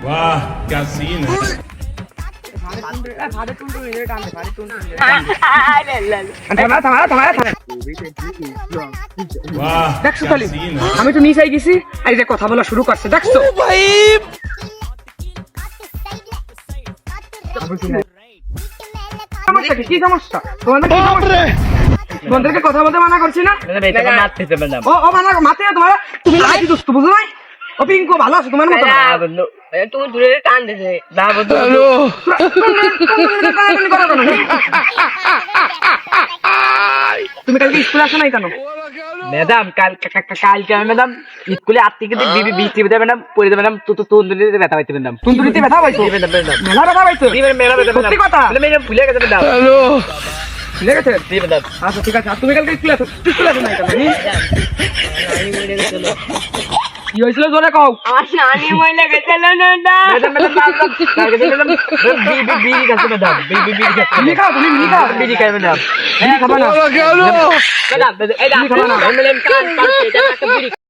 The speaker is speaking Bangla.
वाह क्या सीन है वाह দেখছো क्या খালি सीन है আমি তো নিচে গেছি এই যে কথা বলা শুরু করছে দেখছো ভাই সমস্যা কি সমস্যা তোমাদের কি সমস্যা তোমাদেরকে কথা বলতে মানা করছি না ও ও মানা মাতে তোমার তুমি লাইকি দোস্ত বুঝো নাই ও পিঙ্কো ভালো আছে তোমার মতো তুমি দূরে টান দিছে না বন্ধু তুমি কালকে স্কুলে আসো নাই কেন ম্যাডাম কালকে ম্যাডাম স্কুলে আত্মীয় বিবি বৃষ্টি বেদা ম্যাডাম পড়ে ম্যাডাম তো তন্দুরিতে ব্যথা পাইতে ম্যাডাম তুন্দুরিতে ব্যথা পাইছো মেলা ব্যথা পাইছো মেলা বেদা সত্যি কথা ম্যাডাম ভুলে গেছে ম্যাডাম ভুলে গেছে জি ম্যাডাম আচ্ছা ঠিক আছে আর তুমি কালকে স্কুলে আসো নাই কেন কি হয়েছিল জোরে কও আমার নানি মহিলা গেছিল না ম্যাডাম ম্যাডাম বিড়ি খাচ্ছে ম্যাডাম বিড়ি খাও তুমি বিড়ি খাও বিড়ি খাই ম্যাডাম বিড়ি খাবা না ম্যাডাম এই বিড়ি খাবা না ম্যাডাম কান বিড়ি